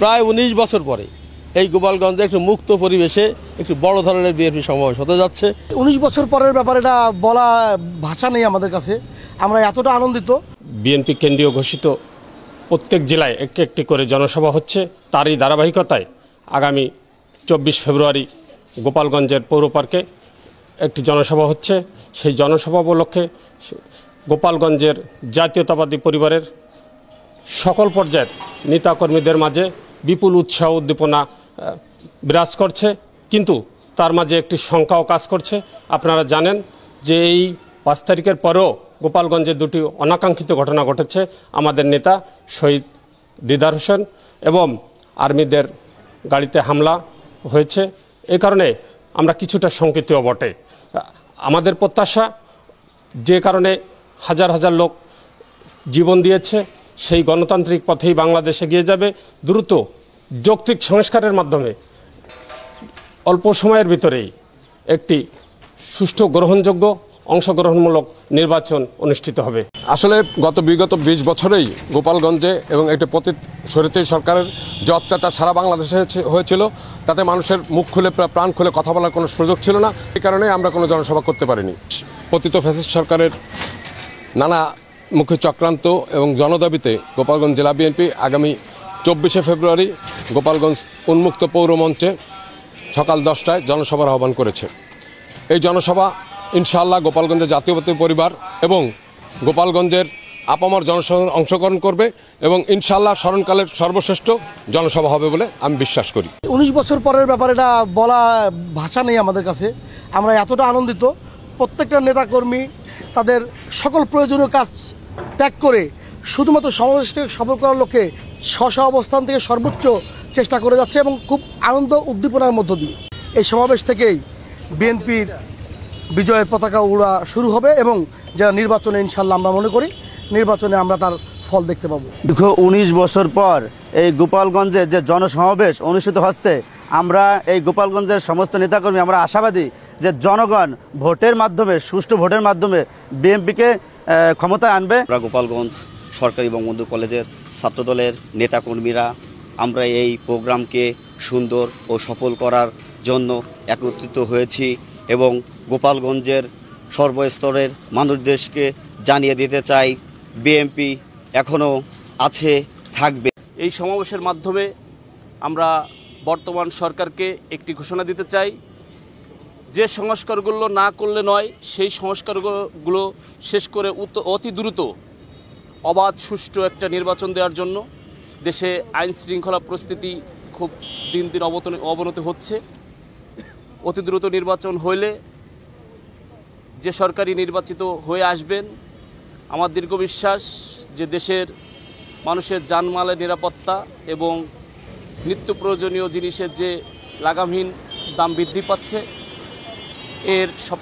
প্রায় ১৯ বছর পরে এই গোপালগঞ্জে একটু মুক্ত পরিবেশে একটু বড় ধরনের বিএনপি সমাবেশ হতে যাচ্ছে। ১৯ বছর পরের ব্যাপারে এটা বলা ভাষা নেই আমাদের কাছে, আমরা এতটা আনন্দিত। বিএনপি কেন্দ্রীয় ঘোষিত প্রত্যেক জেলায় একটি করে জনসভা হচ্ছে, তারই ধারাবাহিকতায় আগামী ২৪ ফেব্রুয়ারি গোপালগঞ্জের পৌর পার্কে একটি জনসভা হচ্ছে। সেই জনসভা উপলক্ষে গোপালগঞ্জের জাতীয়তাবাদী পরিবারের সকল পর্যায়ের নেতাকর্মীদের মাঝে বিপুল উৎসাহ উদ্দীপনা বিরাজ করছে, কিন্তু তার মাঝে একটি শঙ্কাও কাজ করছে। আপনারা জানেন যে এই ৫ তারিখের পরেও গোপালগঞ্জে দুটি অনাকাঙ্ক্ষিত ঘটনা ঘটেছে। আমাদের নেতা শহীদ দিদার হোসেন এবং আর্মিদের গাড়িতে হামলা হয়েছে। এ কারণে আমরা কিছুটা শঙ্কিতও বটে। আমাদের প্রত্যাশা, যে কারণে হাজার হাজার লোক জীবন দিয়েছে, সেই গণতান্ত্রিক পথেই বাংলাদেশ এগিয়ে যাবে। দ্রুত যৌক্তিক সংস্কারের মাধ্যমে অল্প সময়ের ভিতরেই একটি সুষ্ঠু গ্রহণযোগ্য অংশগ্রহণমূলক নির্বাচন অনুষ্ঠিত হবে। আসলে বিগত ২০ বছরেই গোপালগঞ্জে এবং একটি স্বৈরাচারী সরকারের যে অত্যাচার সারা বাংলাদেশে হয়েছিল, তাতে মানুষের মুখ খুলে প্রাণ খুলে কথা বলার কোনো সুযোগ ছিল না। এই কারণে আমরা কোনো জনসভা করতে পারিনি। পতিত ফ্যাসিস্ট সরকারের নানা মুখী চক্রান্ত এবং জনদাবিতে গোপালগঞ্জ জেলা বিএনপি আগামী ২৪শে ফেব্রুয়ারি গোপালগঞ্জ উন্মুক্ত পৌর মঞ্চে সকাল ১০টায় জনসভার আহ্বান করেছে। এই জনসভা ইনশাআল্লাহ গোপালগঞ্জের জাতীয়তাবাদী পরিবার এবং গোপালগঞ্জের আপামর জনসাধারণ অংশগ্রহণ করবে এবং ইনশাআল্লাহ স্মরণকালের সর্বশ্রেষ্ঠ জনসভা হবে বলে আমি বিশ্বাস করি। ১৯ বছর পরের ব্যাপারে এটা বলা ভাষা নেই আমাদের কাছে, আমরা এতটা আনন্দিত। প্রত্যেকটা নেতাকর্মী তাদের সকল প্রয়োজনীয় কাজ ত্যাগ করে শুধুমাত্র সমাবেশকে সফল করার লক্ষ্যে স্ব অবস্থান থেকে সর্বোচ্চ চেষ্টা করে যাচ্ছে এবং খুব আনন্দ উদ্দীপনার মধ্য দিয়ে এই সমাবেশ থেকেই বিএনপির বিজয়ের পতাকা উড়া শুরু হবে এবং যারা নির্বাচনে ইনশাল্লাহ আমরা মনে করি নির্বাচনে আমরা তার ফল দেখতে পাবো। দীর্ঘ ১৯ বছর পর এই গোপালগঞ্জে যে জনসমাবেশ অনুষ্ঠিত হচ্ছে, আমরা এই গোপালগঞ্জের সমস্ত নেতাকর্মী আমরা আশাবাদী যে জনগণ ভোটের মাধ্যমে, সুষ্ঠু ভোটের মাধ্যমে বিএনপিকে ক্ষমতায় আনবে। আমরা গোপালগঞ্জ সরকারি বঙ্গবন্ধু কলেজের ছাত্রদলের নেতাকর্মীরা আমরা এই প্রোগ্রামকে সুন্দর ও সফল করার জন্য একত্রিত হয়েছি এবং গোপালগঞ্জের সর্বস্তরের মানুষদেরকে জানিয়ে দিতে চাই বিএনপি এখনও আছে, থাকবে। এই সমাবেশের মাধ্যমে আমরা বর্তমান সরকারকে একটি ঘোষণা দিতে চাই, যে সংস্কারগুলো না করলে নয়, সেই সংস্কারগুলো শেষ করে অতি দ্রুত অবাধ সুষ্ঠু একটা নির্বাচন দেওয়ার জন্য। দেশে আইন শৃঙ্খলা পরিস্থিতি খুব দিন দিন অবনতি হচ্ছে। অতি দ্রুত নির্বাচন হইলে যে সরকারি নির্বাচিত হয়ে আসবেন, আমার দীর্ঘ বিশ্বাস যে দেশের মানুষের জানমালের নিরাপত্তা এবং নিত্য প্রয়োজনীয় জিনিসের যে লাগামহীন দাম বৃদ্ধি পাচ্ছে, এর সব